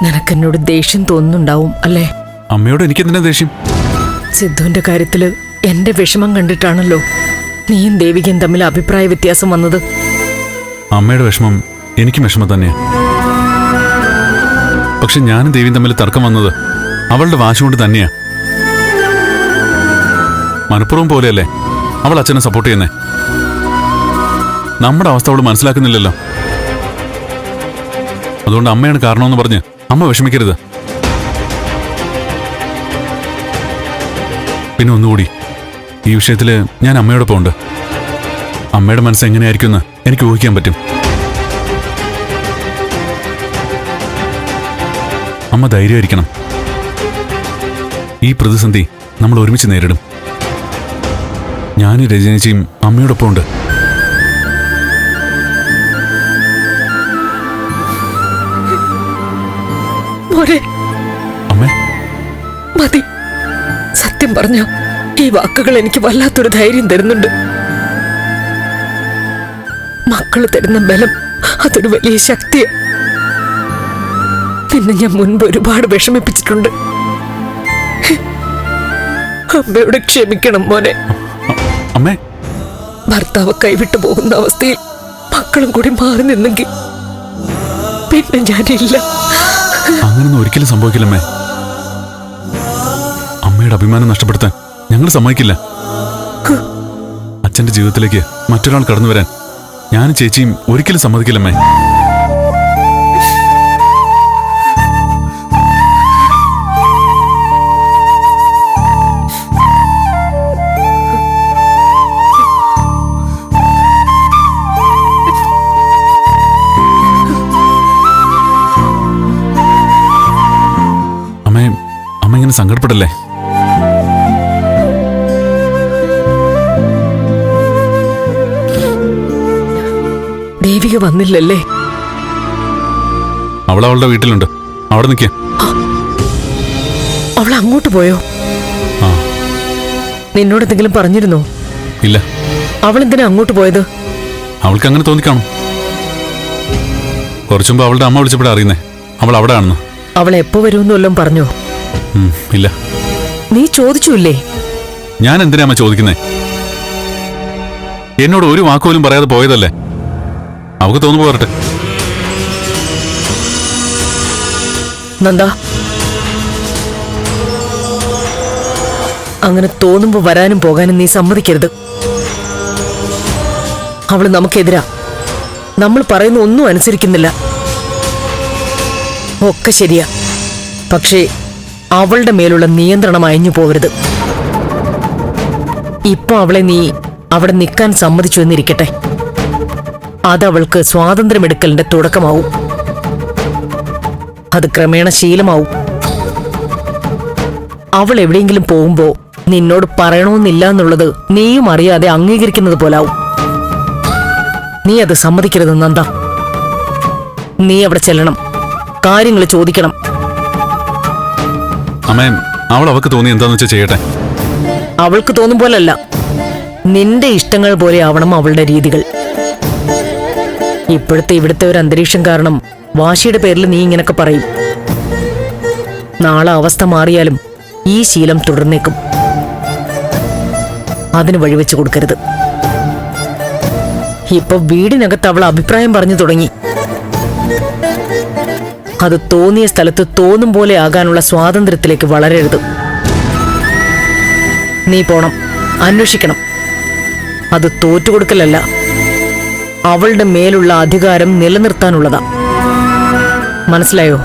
നിനക്കെന്നോട് ദേഷ്യം തോന്നുന്നുണ്ടാവും അല്ലേ? അമ്മയോട് എനിക്കെന്തിനാ ദേഷ്യം? സിദ്ധുവിന്റെ കാര്യത്തില് എന്റെ വിഷമം കണ്ടിട്ടാണല്ലോ നീയും ദേവികയും തമ്മിൽ അഭിപ്രായ വ്യത്യാസം വന്നത്. അമ്മയുടെ വിഷമം എനിക്കും വിഷമം തന്നെയാ. പക്ഷെ ഞാനും ദേവിയും തമ്മിൽ തർക്കം വന്നത് അവളുടെ വാശി കൊണ്ട് തന്നെയാ. മനഃപൂർവ്വം പോലെയല്ലേ അവൾ അച്ഛനെ സപ്പോർട്ട് ചെയ്യുന്നേ. നമ്മുടെ അവസ്ഥ അവൾ മനസ്സിലാക്കുന്നില്ലല്ലോ. അതുകൊണ്ട് അമ്മയാണ് കാരണമെന്ന് പറഞ്ഞ് അമ്മ വിഷമിക്കരുത്. പിന്നെ ഒന്നുകൂടി, ഈ വിഷയത്തില് ഞാൻ അമ്മയോടൊപ്പം ഉണ്ട്. അമ്മയുടെ മനസ്സ് എങ്ങനെയായിരിക്കുമെന്ന് എനിക്ക് ഊഹിക്കാൻ പറ്റും. അമ്മ ധൈര്യമായിരിക്കണം. ഈ പ്രതിസന്ധി നമ്മൾ ഒരുമിച്ച് നേരിടും. ഞാനും രജനീച്ചിയും അമ്മയോടൊപ്പം ഉണ്ട്. അമ്മേ, മതി. സത്യം പറഞ്ഞ ഈ വാക്കുകൾ എനിക്ക് വല്ലാത്തൊരു ധൈര്യം തരുന്നുണ്ട്. മക്കള് തരുന്ന ബലം അതൊരു വലിയ ശക്തിയാ. നിന്നെ ഞാൻ മുൻപ് ഒരുപാട് വിഷമിപ്പിച്ചിട്ടുണ്ട്. അമ്മയോട് ക്ഷമിക്കണം മോനെ. അമ്മേ, ഭർത്താവ് കൈവിട്ടു പോകുന്ന അവസ്ഥയിൽ മക്കളും കൂടി മാറി നിന്നെങ്കിൽ പിന്നെ ഞാനില്ല. അങ്ങനൊന്നും ഒരിക്കലും സംഭവിക്കില്ലമ്മേ. അമ്മയുടെ അഭിമാനം നഷ്ടപ്പെടുത്താൻ ഞങ്ങൾ സമ്മതിക്കില്ല. അച്ഛന്റെ ജീവിതത്തിലേക്ക് മറ്റൊരാൾ കടന്നു വരാൻ ഞാനും ചേച്ചിയും ഒരിക്കലും സമ്മതിക്കില്ലമ്മേ. അമ്മ ഇങ്ങനെ സങ്കടപ്പെടല്ലേ. ദേവിക വന്നില്ലല്ലേ? അവൾ അവളുടെ വീട്ടിലുണ്ട്. അവിടെ നിൽക്കുക. അവൾ അങ്ങോട്ട് പോയോ? നിന്നോട് എന്തെങ്കിലും പറഞ്ഞിരുന്നോ? ഇല്ല. അവൾ എന്തിനാ അങ്ങോട്ട് പോയത്? അവൾക്ക് അങ്ങനെ തോന്നിക്കാണും. കുറച്ചുമ്പോ അവളുടെ അമ്മ വിളിച്ചപ്പോഴാ അറിയുന്നേ അവൾ അവിടെ ആണെന്ന്. അവൾ എപ്പോ വരുമെന്ന് വല്ലതും പറഞ്ഞോ? ഇല്ല. നീ ചോദിച്ചില്ലേ? ഞാൻ എന്തിനാ അമ്മ ചോദിക്കുന്നേ? എന്നോട് ഒരു വാക്കുപോലും പറയാതെ പോയതല്ലേ. അവക്ക് തോന്നുമ്പോ വരട്ടെ. നന്ദ, അങ്ങനെ തോന്നുമ്പോ വരാനും പോകാനും നീ സമ്മതിക്കരുത്. അവള് നമുക്കെതിരാ. നമ്മൾ പറയുന്ന ഒന്നും അനുസരിക്കുന്നില്ല. ഒക്കെ ശരിയാ. പക്ഷേ അവളുടെ മേലുള്ള നിയന്ത്രണം അയഞ്ഞു പോകരുത്. ഇപ്പൊ അവളെ നീ അവിടെ നിൽക്കാൻ സമ്മതിച്ചു എന്നിരിക്കട്ടെ. അതവൾക്ക് സ്വാതന്ത്ര്യമെടുക്കലിന്റെ തുടക്കമാവും. അത് ക്രമേണ ശീലമാവും. അവൾ എവിടെയെങ്കിലും പോകുമ്പോ നിന്നോട് പറയണമെന്നില്ല എന്നുള്ളത് നീയും അറിയാതെ അംഗീകരിക്കുന്നത് പോലാവും. നീ അത് സമ്മതിക്കരുത് നന്ദ. നീ അവിടെ ചെല്ലണം, കാര്യങ്ങൾ ചോദിക്കണം. അമ്മേ, അവൾ അവൾക്ക് തോന്നി എന്താന്ന് വെച്ചാൽ ചെയ്യട്ടെ. അവൾക്ക് തോന്നും പോലല്ല, നിന്റെ ഇഷ്ടങ്ങൾ പോലെ ആവണം അവളുടെ രീതികൾ. ഇപ്പോഴത്തെ ഇവിടുത്തെ ഒരു അന്തരീക്ഷം കാരണം വാശിയുടെ പേരിൽ നീ ഇങ്ങനൊക്കെ പറയും. നാളെ അവസ്ഥ മാറിയാലും ഈ ശീലം തുടർന്നേക്കും. അതിന് വഴിവെച്ചു കൊടുക്കരുത്. ഇപ്പൊ വീടിനകത്ത് അവൾ അഭിപ്രായം പറഞ്ഞു തുടങ്ങി. അത് തോന്നിയ സ്ഥലത്ത് തോന്നും പോലെ ആകാനുള്ള സ്വാതന്ത്ര്യത്തിലേക്ക് വളരരുത്. നീ പോണം, അന്വേഷിക്കണം. അത് തോറ്റുകൊടുക്കലല്ല, അവളുടെ മേലുള്ള അധികാരം നിലനിർത്താനുള്ളതാ. മനസ്സിലായോ?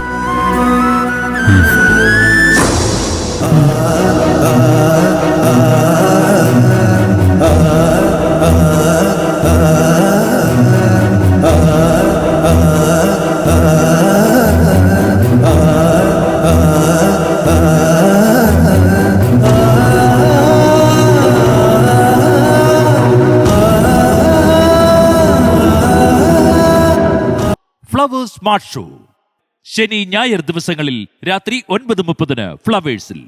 ഫ്ലവേഴ്സ് സ്മാർട്ട് ഷോ ശനി ഞായർ ദിവസങ്ങളിൽ രാത്രി 9:30 ഫ്ലവേഴ്സിൽ.